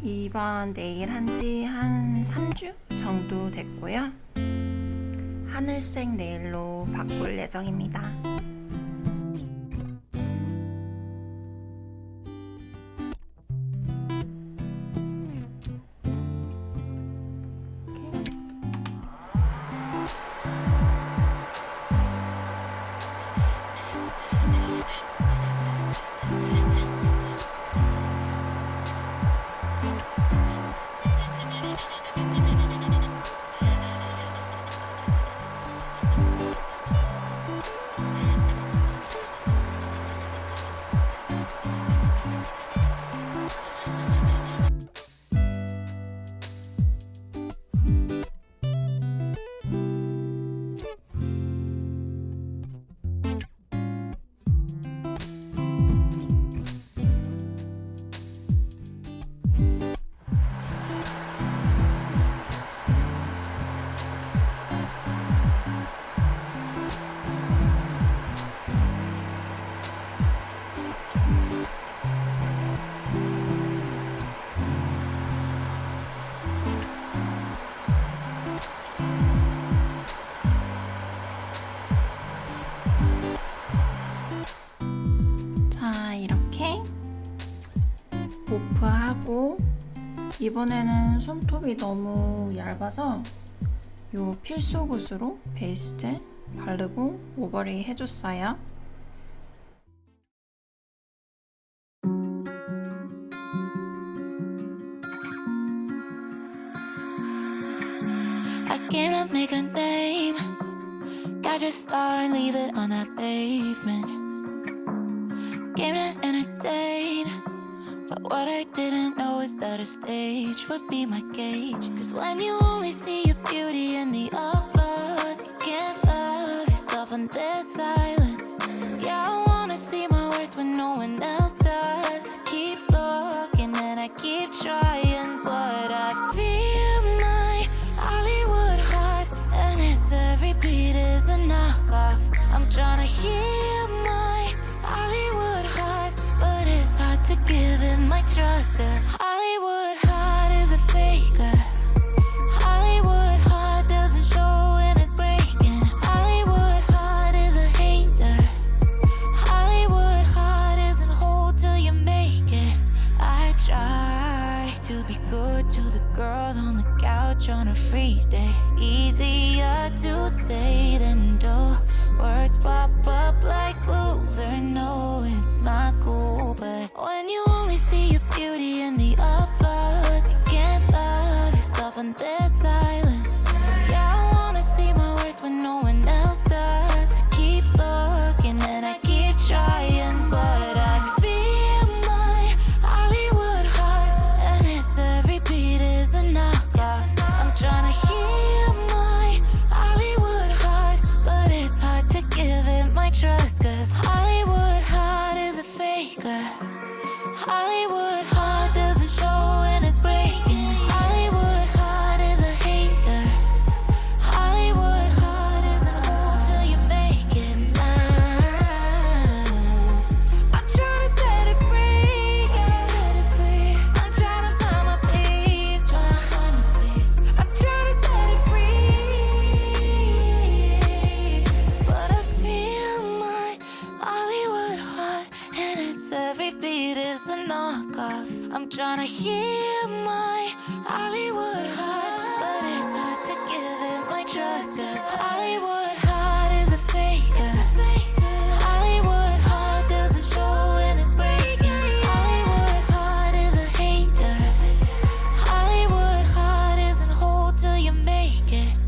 이번 네일 한지 한 3주 정도 됐고요. 하늘색 네일로 바꿀 예정입니다. 자, 이렇게 오프하고 이번에는 손톱이 너무 얇아서 요 필수굿으로 베이스 바르고 오버레이 해줬어요. I cannot make a name. Got your star and leave it on that pavement. Came to entertain, but what I didn't know is that a stage would be my gauge. Cause when you only see your beauty in the applause, you can't love yourself in this silence. Yeah, I wanna see my worth when no one else does. I keep looking and I keep trying, but I feel my Hollywood heart, and it's every beat is a knockoff. I'm tryna heal my Hollywood heart, but it's hard to give it my trust. Cause Hollywood heart is a faker. Hollywood heart doesn't show when it's breaking. Hollywood heart is a hater. Hollywood heart isn't whole till you make it. I try to be good to the girl on the couch on a free day. Easier to say than do. Words pop up like loser. No, it's not cool. But when you only see your beauty in the applause, you can't love yourself in this silence. Yeah, I wanna see my worth when no one else does. I keep looking and I keep trying, but I feel my Hollywood heart, and it's every beat is a knockoff. I'm tryna heal my Hollywood heart, but it's hard to give it my trust. Cause Hollywood heart is a faker. Hollywood heart doesn't show when it's breaking. Hollywood heart is a hater. Hollywood heart isn't whole till you make it now. I'm tryna set it free. I'm tryna find my peace. I'm tryna set it free, but I feel my Hollywood heart, and it's every beat is a knockoff. I'm tryna heal my Hollywood heart, but it's hard to give it my trust. Cause Hollywood heart is a faker. Hollywood heart doesn't show when it's breaking. Hollywood heart is a hater. Hollywood heart isn't whole till you make it.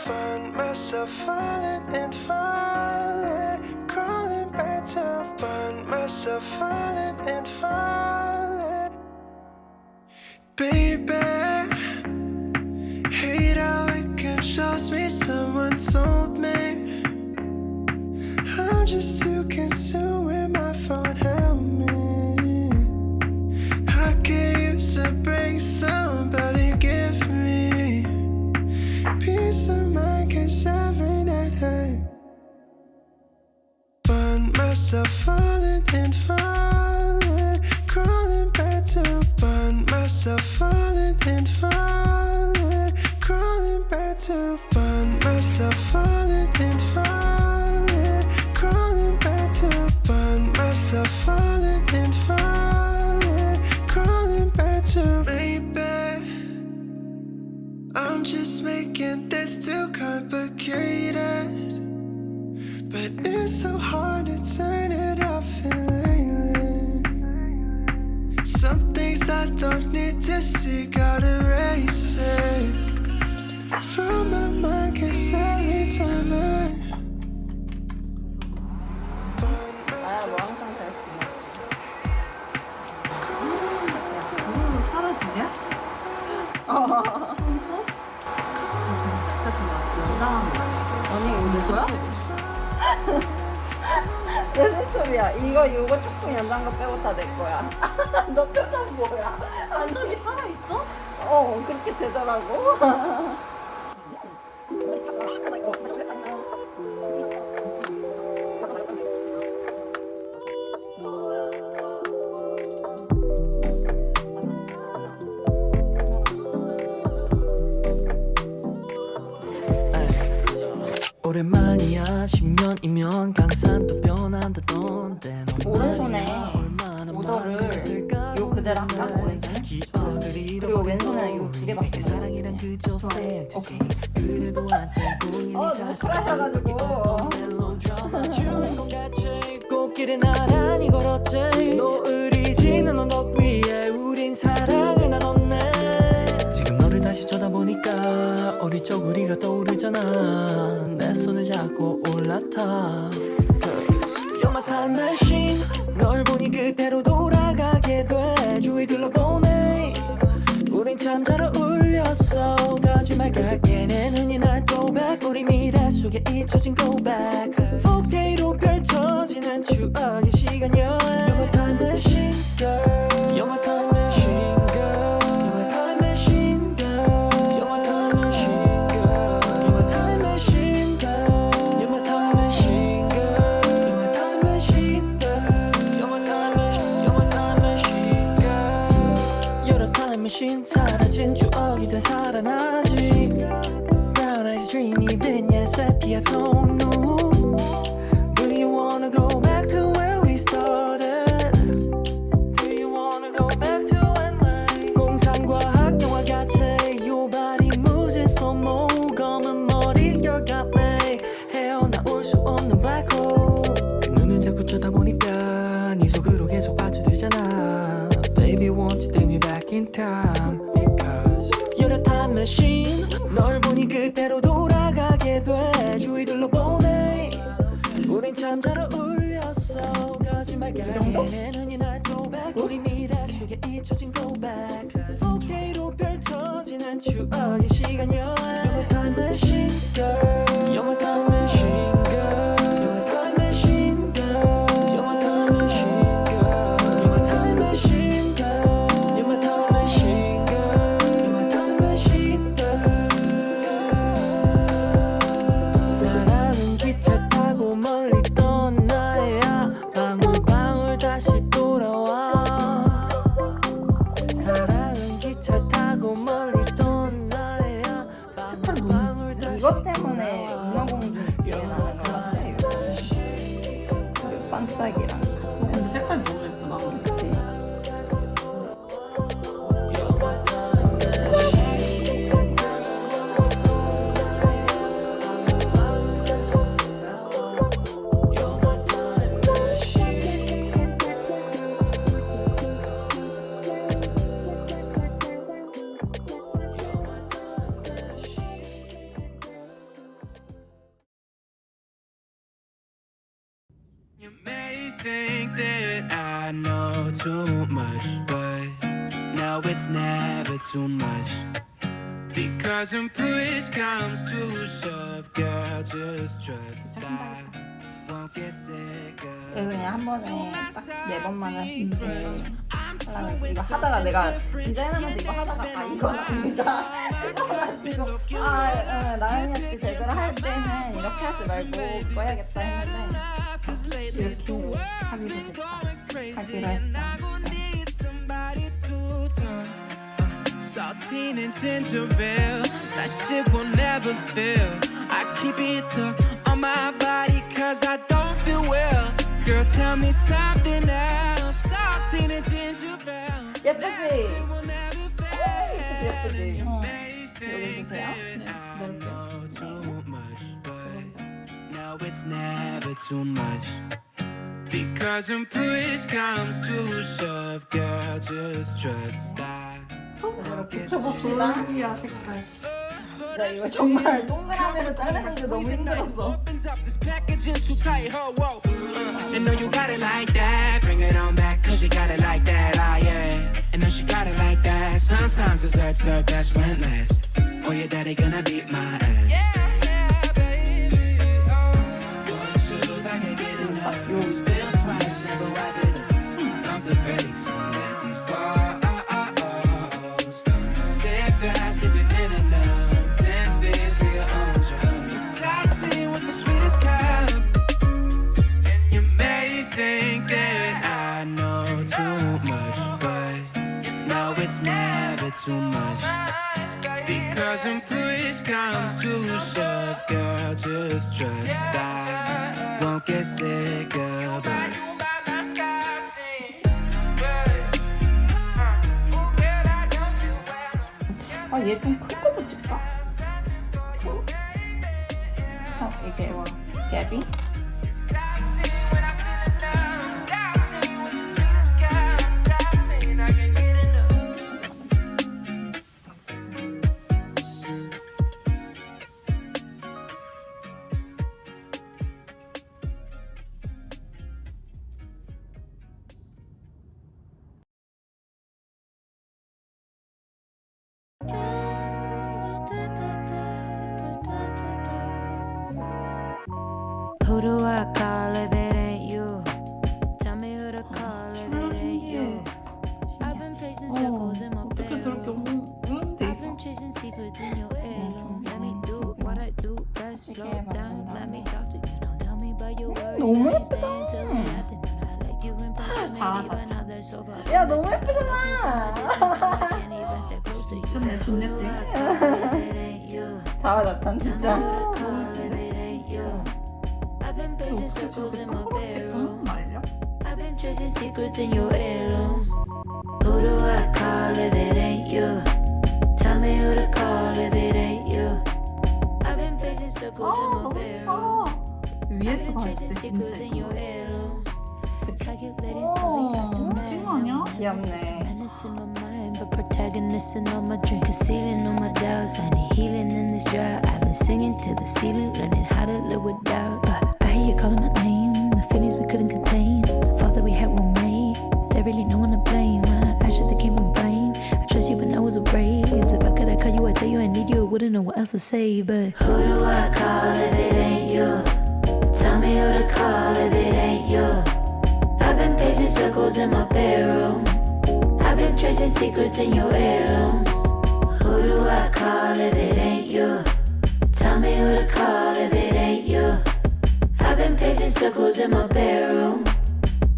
Find myself falling and falling, crawling back to find myself falling and falling. Baby, hate how it controls me. Someone told me I'm just too consumed with my phone. Help me. myself falling and falling, crawling back to find myself falling and falling, crawling back to find myself falling and falling, crawling back to find myself falling and falling, crawling back to maybe I'm just making this too complicated, but it's so hard to turn it off lately. Some things I don't need to see, gotta erase it from my mind, 'cause every time I find 나야 뭐 myself 항상 잘 지내. 그걸로 사라지냐? 진짜? 진짜 진짜 여자만 아니 누구야? 무슨 소리야? 이거 조금 연장 거 빼고 다 내 거야. 너 표정 뭐야? 완전히 살아있어? 그렇게 되더라고. 오랜만이야 10년이면 강산도 변한다던데 오른손에 모더를 요 그대로 할까? 오른손에? 그리고 왼손에는 요 두 개밖에 없어. 사랑이란 그저 fantasy 그래도 한때 고인이 너무 크라셔가지고. 주인공같이 꽃길을 나란히 걸었지 노을이지는 언덕 위에 우린 사랑을 나눴네 지금 너를 다시 쳐다보니까 어릴 적 우리가 떠오르잖아 내 손을 잡고 올라타 You're my time machine 널 보니 그대로 돌아가게 돼 주위 둘러보네 우린 참 잘 어울렸어 거짓말 같게 내 눈이 날 go back 우리 미래 속에 잊혀진 go back 4K로 펼쳐지는 추억의 시간여 You're my time machine girl You're my time machine girl You're my time machine girl You're my time machine girl You're my time machine girl You're my time machine girl You're my time machine girl You're my time machine You're my time machine girl You're a time machine 사라진 추억이 되살아나지 Brown eyes dreamy vignette sepia tone Do you wanna go back to where we started? Do you wanna go back to when 공상과학 영화 같아 Your body moves in slow mo 검은 머리 girl got me 헤어나올 수 없는 black hole 그 눈을 자꾸 쳐다보니까 네 속으로 계속 빠져들잖아 Baby won't you take me back in time Because you're a time machine 널 보니 그대로 돌아가게 돼 주위 둘러보네 우린 참 잘 어울렸어 거짓말 같게 내 눈이 날 go back 우리 미래 속에 잊혀진 go back 4K로 펼쳐지는 추억의 시간여 You're my time machine girl You're my time machine girl You're my time machine girl You're my time machine girl You're my time machine girl You're my time machine girl You're my time machine girl 사랑은 기차 타고 멀리 떠나야 방울방울 다시 돌아와 사랑은 기차 타고 멀리 떠나야 방울방울 다시 이것 때문에 인어공주 느낌이 나는 것 같아. 그 반짝이랑. 근데 색깔 너무 예쁘다 그치? You may think that I know too much, but no, it's never too much. Because when push comes to shove, girl, just trust I won't get sick of 그래서 그냥 한 번에 딱 4번만 할 수 있게 하려고 이거 하다가 내가 디자인하면서 이거 하다가 이건 아니다 싶어가지고 나연이한테 제대로 할 때는 이렇게 하지 말고 이거 해야겠다 했는데 이렇게 하기로 됐다. 하기로 했다. Saltine and Gingerville, that shit will never fail. I keep it tucked on my body cause I don't feel well. Girl, tell me something else. Saltine and Gingerville, 예쁘지? will never fail. 예쁘지? 여기 주세요. 네, I 넓게. know too much, but now it's never too much. Because when push comes to shove, girl, just trust I 붙여봅시다. 불기야 색깔. 진짜 이거 정말 동그라미로 자르는 게 너무 힘들었어. opens up this package is too tight, huh? Whoa. And know you got it like that. Bring it on back, cause you got it like that. Ah, yeah. And know she got it like that. Sometimes desserts her best when last. Oh, your daddy gonna beat my ass. Yeah, baby. Oh, boy, shoot, I can get enough. Spill twice, never wipe it up. Pump the brakes and let these walls. Sip fast if you're feeling numb. 10 spins to your own drum. You salty with the sweetest cup. And you may think that I know too much, but no, it's never too much. Because when push comes to shove, girl, just trust I won't get sick of us. 아, 얘 좀 큰 거 붙일까? 이게 갭이? Who do I call if it ain't you? Tell me who to call if 아, it ain't you. 신기해. I've been pacing circles in my 어떻게 저렇게 bedroom. 돼 I've 있어? been chasing secrets in your heirloom. Let me do what I do best. Slow down, let me talk to you. Don't tell me about your worries. 너무 I ain't staying till the afternoon. I like you in person, 잘하다. but now they're so far. 야, 너무 I 예쁘잖아. can't even stay close to you. 미쳤네 존예띠. It ain't you. 자화자찬 진짜. Call if it ain't you. I've been pacing 어떻게 circles 저렇게 in my 동그랗게 bedroom. 뜯는 말이야? I've been chasing secrets in your heirloom. Who do I call if it ain't you? Tell me who to call if it ain't you. I've been pacing circles 아 in my 너무 bedroom. 예뻐. 위에서 봤을 때 진짜 예뻐. 미친 거 아니야? 귀엽네. But protagonist in all my drink, concealing all my doubts. I need healing in this drought. I've been singing to the ceiling, learning how to live with doubt. I hear you calling my name, the feelings we couldn't contain. Falls that we had were made. There really no one to blame. Ashes that came from blame. I trust you, but now it's a raise. If I could, I'd call you, I'd tell you I need you. I wouldn't know what else to say. But who do I call if it ain't you? Tell me who to call if it ain't you. I've been pacing circles in my bedroom. I've been tracing secrets in your heirlooms. Who do I call if it ain't you? Tell me who to call if it ain't you. I've been pacing circles in my bedroom.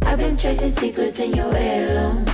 I've been tracing secrets in your heirlooms.